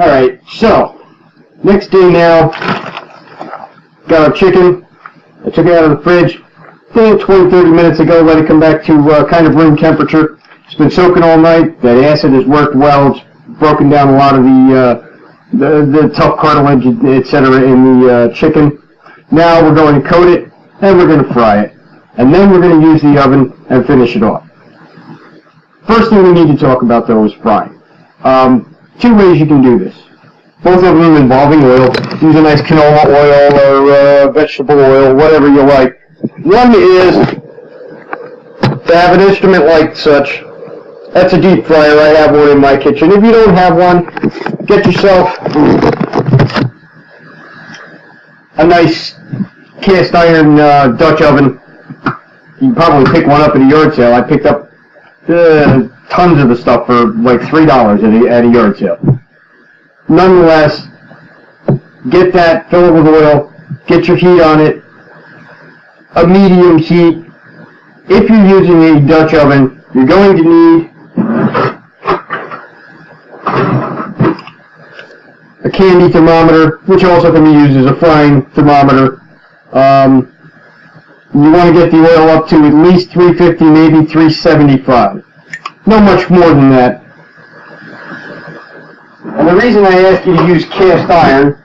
Alright, so, next day now, got our chicken. I took it out of the fridge 20-30 minutes ago, let it come back to kind of room temperature. It's been soaking all night. That acid has worked well. It's broken down a lot of the tough cartilage, etc. in the chicken. Now we're going to coat it, and we're going to fry it. And then we're going to use the oven and finish it off. First thing we need to talk about, though, is frying. Two ways you can do this. Both of them involving oil. Use a nice canola oil or vegetable oil, whatever you like. One is to have an instrument like such. That's a deep fryer. I have one in my kitchen. If you don't have one, get yourself a nice cast iron Dutch oven. You can probably pick one up at a yard sale. I picked up tons of the stuff for like $3 at a yard sale. Nonetheless, get that, fill it with oil, get your heat on it, a medium heat. If you're using a Dutch oven, you're going to need a candy thermometer, which also can be used as a frying thermometer. You want to get the oil up to at least 350, maybe 375. No much more than that. And the reason I ask you to use cast iron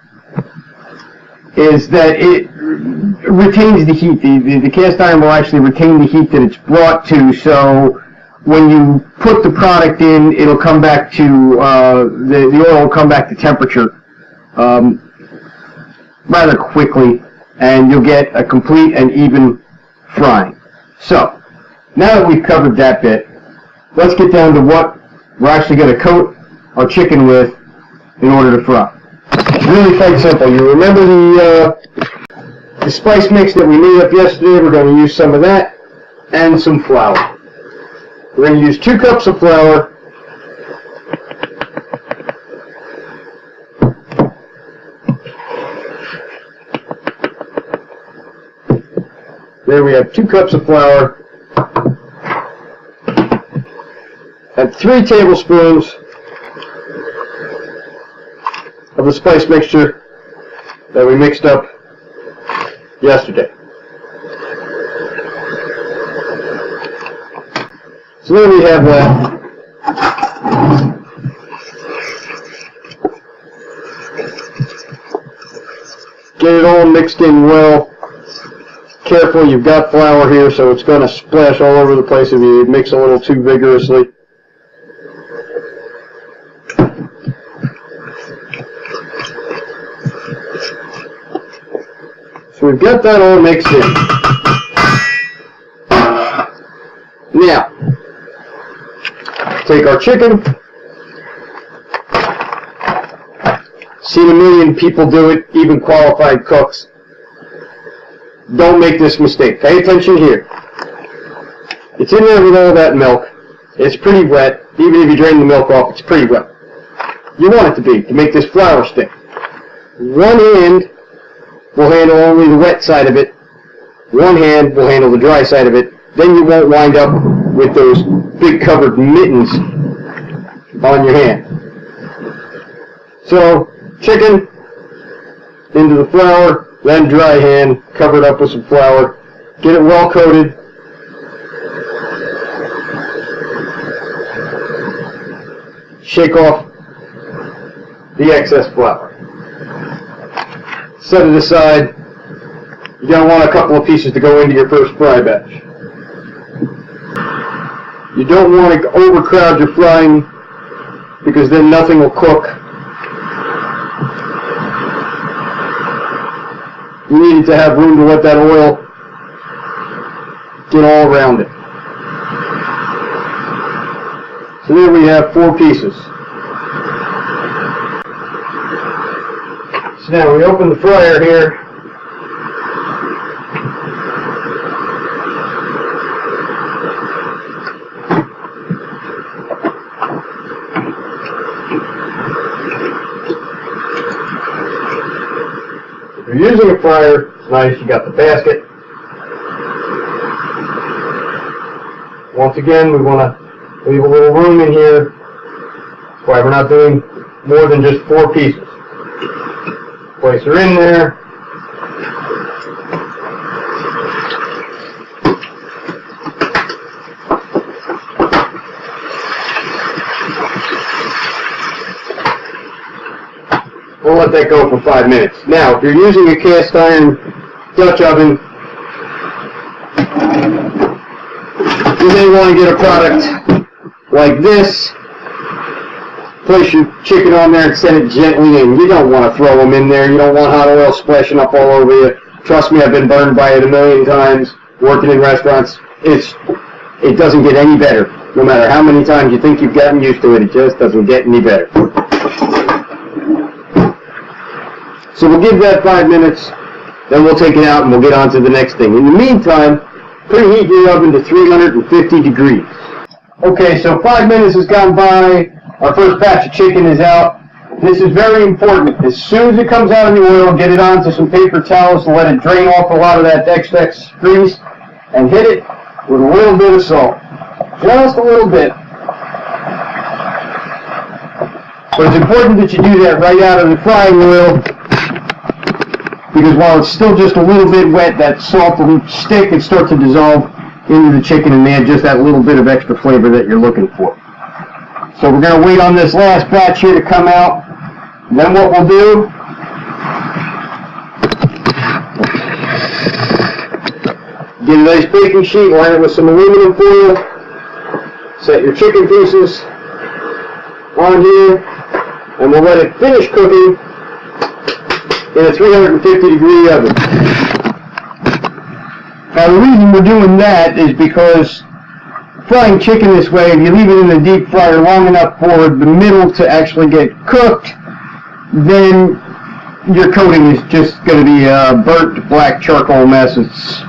is that it retains the heat. The cast iron will actually retain the heat that it's brought to, so when you put the product in, it'll come back to, the oil will come back to temperature rather quickly, and you'll get a complete and even frying. So, now that we've covered that bit, let's get down to what we're actually going to coat our chicken with in order to fry. It's really quite simple. You remember the spice mix that we made up yesterday? We're going to use some of that and some flour. We're going to use 2 cups of flour. There we have 2 cups of flour and 3 tablespoons of the spice mixture that we mixed up yesterday. So there we have that. Get it all mixed in well. Careful, you've got flour here, so it's going to splash all over the place if you mix a little too vigorously. So we've got that all mixed in. Now, take our chicken. Seen a million people do it, even qualified cooks. Don't make this mistake. Pay attention here. It's in there with all that milk. It's pretty wet. Even if you drain the milk off, it's pretty wet. You want it to be, to make this flour stick. One hand will handle only the wet side of it. One hand will handle the dry side of it. Then you won't wind up with those big covered mittens on your hand. So, chicken into the flour. Then dry hand, cover it up with some flour, get it well coated. Shake off the excess flour. Set it aside. You're going to want a couple of pieces to go into your first fry batch. You don't want to overcrowd your frying because then nothing will cook. You need to have room to let that oil get all around it. So there we have 4 pieces. So now we open the fryer here. If you're using a fryer, it's nice, you got the basket. Once again, we want to leave a little room in here. That's why we're not doing more than just 4 pieces. Place her in there. We'll let that go for 5 minutes. Now, if you're using a cast iron Dutch oven, you may want to get a product like this. Place your chicken on there and set it gently in. You don't want to throw them in there. You don't want hot oil splashing up all over you. Trust me, I've been burned by it a million times working in restaurants. It doesn't get any better. No matter how many times you think you've gotten used to it, it just doesn't get any better. So we'll give that 5 minutes, then we'll take it out and we'll get on to the next thing. In the meantime, preheat your oven to 350 degrees. Okay, so 5 minutes has gone by. Our first batch of chicken is out. This is very important. As soon as it comes out of the oil, get it onto some paper towels to let it drain off a lot of that excess grease, and hit it with a little bit of salt. Just a little bit. But it's important that you do that right out of the frying oil, because while it's still just a little bit wet, that salt will stick and start to dissolve into the chicken and add just that little bit of extra flavor that you're looking for. So we're going to wait on this last batch here to come out. And then what we'll do, get a nice baking sheet, line it with some aluminum foil, set your chicken pieces on here, and we'll let it finish cooking in a 350 degree oven. Now the reason we're doing that is because frying chicken this way, if you leave it in the deep fryer long enough for the middle to actually get cooked, then your coating is just going to be a burnt black charcoal mess. It's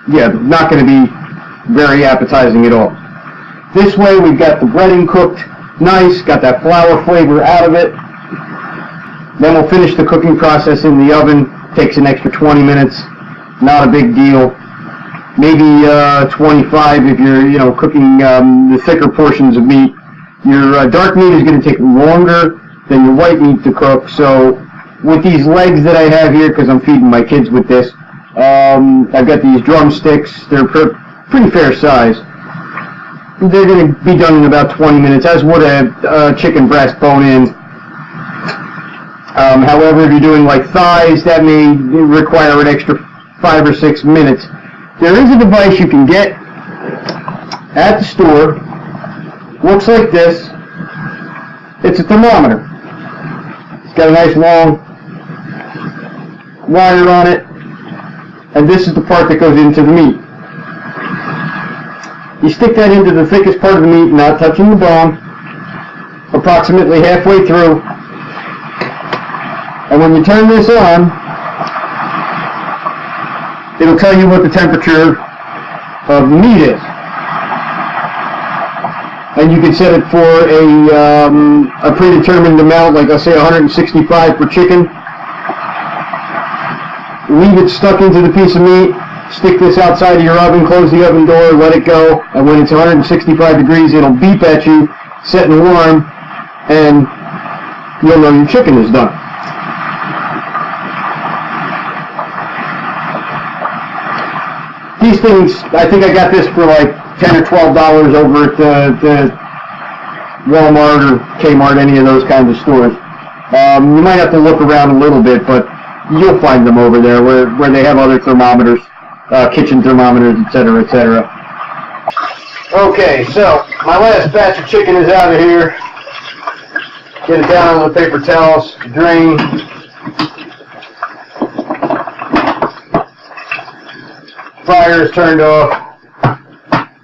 not going to be very appetizing at all. This way we've got the breading cooked nice, got that flour flavor out of it. Then we'll finish the cooking process in the oven. Takes an extra 20 minutes. Not a big deal. Maybe 25 if you're cooking the thicker portions of meat. Your dark meat is going to take longer than your white meat to cook. So with these legs that I have here, because I'm feeding my kids with this, I've got these drumsticks. They're pretty fair size. They're going to be done in about 20 minutes, as would a chicken breast bone in. However, if you're doing like thighs, that may require an extra 5 or 6 minutes. There is a device you can get at the store. Looks like this. It's a thermometer. It's got a nice long wire on it, and this is the part that goes into the meat. You stick that into the thickest part of the meat, not touching the bone, approximately halfway through, and when you turn this on, it'll tell you what the temperature of the meat is. And you can set it for a predetermined amount, like I'll say 165 for chicken. Leave it stuck into the piece of meat, stick this outside of your oven, close the oven door, let it go, and when it's 165 degrees, it'll beep at you, set and warm, and you'll know your chicken is done. These things, I think I got this for like $10 or $12 over at the Walmart or Kmart, any of those kinds of stores. You might have to look around a little bit, but you'll find them over there where they have other thermometers, kitchen thermometers, etc., etc. Okay, so my last batch of chicken is out of here. Get it down on the paper towels, drain. Fryer is turned off,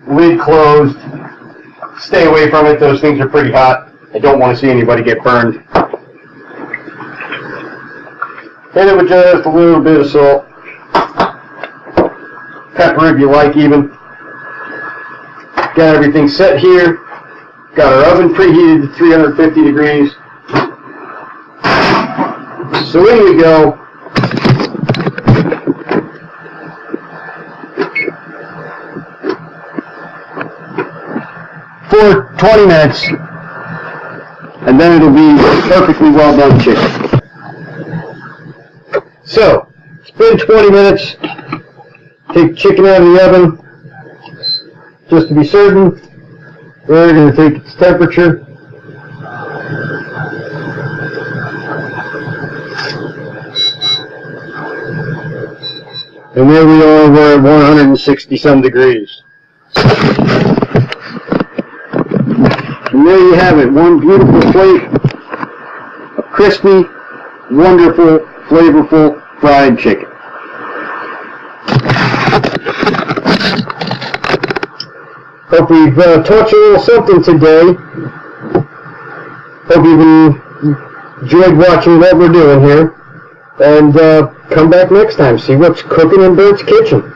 lid closed. Stay away from it, those things are pretty hot. I don't want to see anybody get burned. Hit it with just a little bit of salt. Pepper if you like even. Got everything set here. Got our oven preheated to 350 degrees. So in we go. For 20 minutes. and then it'll be perfectly well done chicken. So, it's been 20 minutes. Take chicken out of the oven. Just to be certain, we're going to take its temperature. And there we are, we're at 160 some degrees. And there you have it, one beautiful plate of crispy, wonderful, flavorful fried chicken. Hope we've taught you a little something today. Hope you've enjoyed watching what we're doing here. And come back next time, see what's cooking in Bert's kitchen.